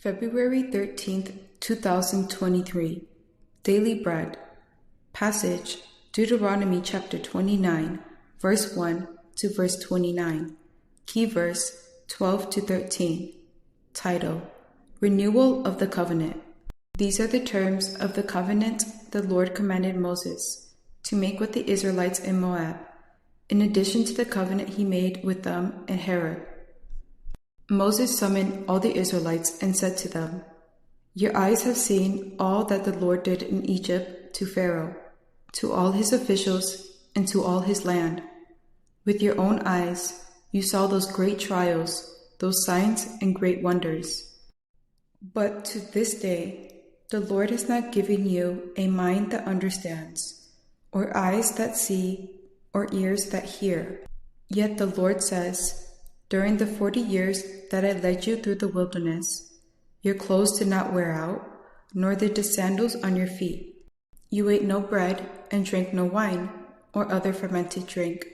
February 13th, 2023. Daily Bread. Passage, Deuteronomy chapter 29, verse 1 to verse 29. Key verse, 12 to 13. Title, Renewal of the Covenant. These are the terms of the covenant the Lord commanded Moses to make with the Israelites in Moab, in addition to the covenant he made with them in Horeb. Moses summoned all the Israelites and said to them, "Your eyes have seen all that the Lord did in Egypt to Pharaoh, to all his officials, and to all his land. With your own eyes you saw those great trials, those signs and great wonders. But to this day the Lord has not given you a mind that understands, or eyes that see, or ears that hear. Yet the Lord says, during the 40 years that I led you through the wilderness, your clothes did not wear out, nor did the sandals on your feet. You ate no bread and drank no wine or other fermented drink.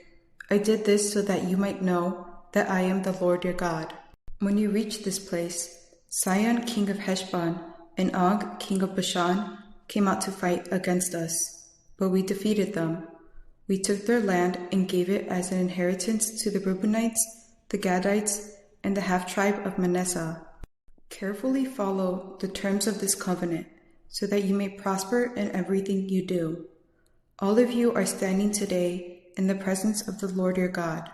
I did this so that you might know that I am the Lord your God. When you reach this place, Sihon king of Heshbon and Og king of Bashan came out to fight against us, but we defeated them. We took their land and gave it as an inheritance to the Reubenites, the Gadites, and the half-tribe of Manasseh. Carefully follow the terms of this covenant, so that you may prosper in everything you do. All of you are standing today in the presence of the Lord your God,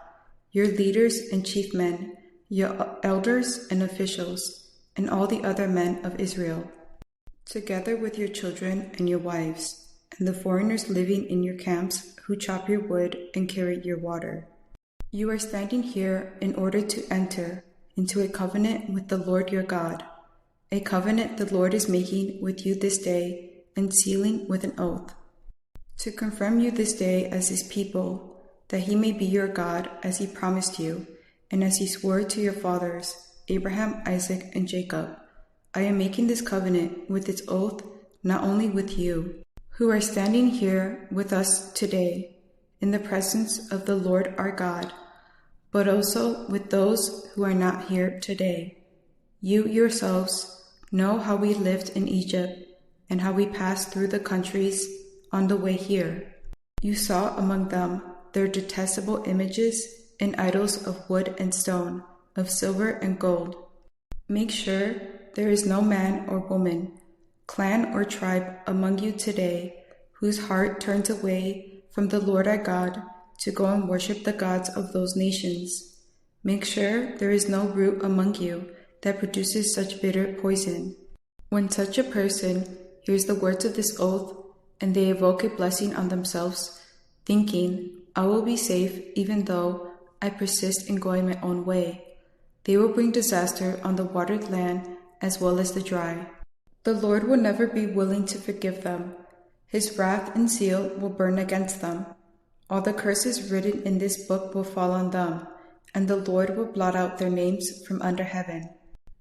your leaders and chief men, your elders and officials, and all the other men of Israel, together with your children and your wives, and the foreigners living in your camps who chop your wood and carry your water. You are standing here in order to enter into a covenant with the Lord your God, a covenant the Lord is making with you this day and sealing with an oath, to confirm you this day as his people, that he may be your God as he promised you, and as he swore to your fathers, Abraham, Isaac, and Jacob. I am making this covenant with its oath not only with you, who are standing here with us today in the presence of the Lord our God, but also with those who are not here today. You yourselves know how we lived in Egypt and how we passed through the countries on the way here. You saw among them their detestable images and idols of wood and stone, of silver and gold. Make sure there is no man or woman, clan or tribe among you today whose heart turns away from the Lord our God to go and worship the gods of those nations. Make sure there is no root among you that produces such bitter poison. When such a person hears the words of this oath and they evoke a blessing on themselves, thinking, I will be safe even though I persist in going my own way, they will bring disaster on the watered land as well as the dry. The Lord will never be willing to forgive them. His wrath and zeal will burn against them. All the curses written in this book will fall on them, and the Lord will blot out their names from under heaven.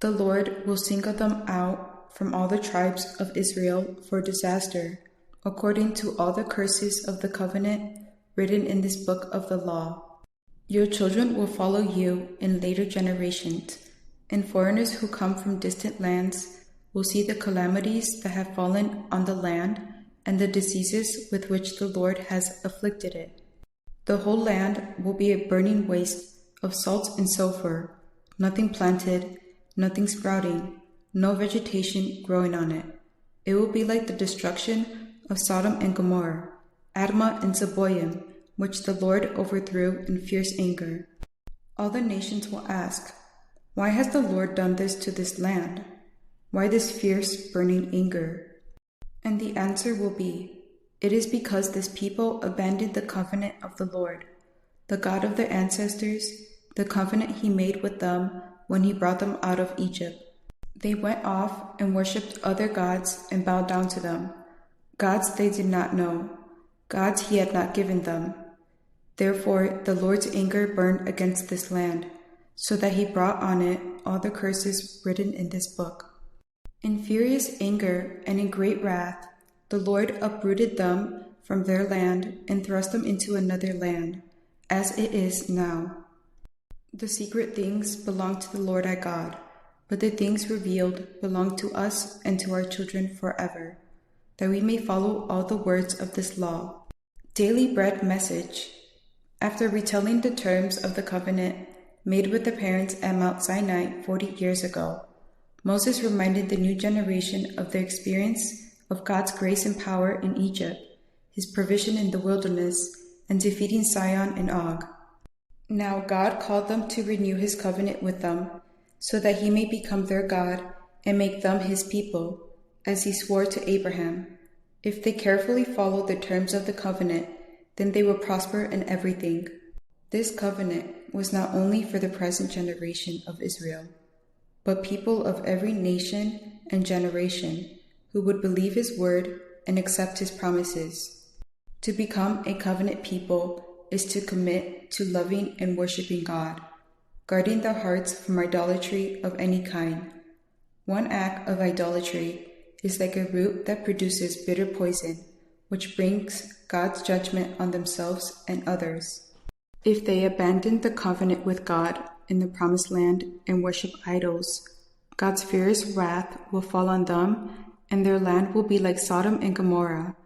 The Lord will single them out from all the tribes of Israel for disaster, according to all the curses of the covenant written in this book of the law. Your children will follow you in later generations, and foreigners who come from distant lands will see the calamities that have fallen on the land and the diseases with which the Lord has afflicted it. The whole land will be a burning waste of salt and sulfur, nothing planted, nothing sprouting, no vegetation growing on it. It will be like the destruction of Sodom and Gomorrah, Admah and Zeboim, which the Lord overthrew in fierce anger. All the nations will ask, why has the Lord done this to this land? Why this fierce burning anger? And the answer will be, it is because this people abandoned the covenant of the Lord, the God of their ancestors, the covenant he made with them when he brought them out of Egypt. They went off and worshipped other gods and bowed down to them, gods they did not know, gods he had not given them. Therefore the Lord's anger burned against this land, so that he brought on it all the curses written in this book. In furious anger and in great wrath, the Lord uprooted them from their land and thrust them into another land, as it is now. The secret things belong to the Lord our God, but the things revealed belong to us and to our children forever, that we may follow all the words of this law. Daily Bread Message. After retelling the terms of the covenant made with the parents at Mount Sinai 40 years ago, Moses reminded the new generation of the experience of God's grace and power in Egypt, his provision in the wilderness, and defeating Sihon and Og. Now God called them to renew his covenant with them, so that he may become their God and make them his people, as he swore to Abraham. If they carefully follow the terms of the covenant, then they will prosper in everything. This covenant was not only for the present generation of Israel, but people of every nation and generation who would believe his word and accept his promises. To become a covenant people is to commit to loving and worshiping God, guarding their hearts from idolatry of any kind. One act of idolatry is like a root that produces bitter poison, which brings God's judgment on themselves and others. If they abandon the covenant with God in the promised land and worship idols, God's fierce wrath will fall on them, and their land will be like Sodom and Gomorrah.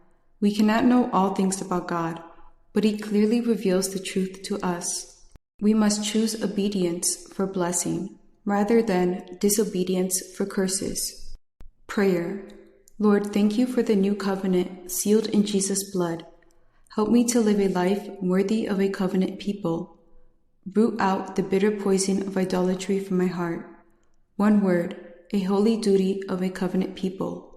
We cannot know all things about God, but he clearly reveals the truth to us. We must choose obedience for blessing, rather than disobedience for curses. Prayer. Lord, thank you for the new covenant sealed in Jesus' blood. Help me to live a life worthy of a covenant people. Root out the bitter poison of idolatry from my heart. One word, a holy duty of a covenant people.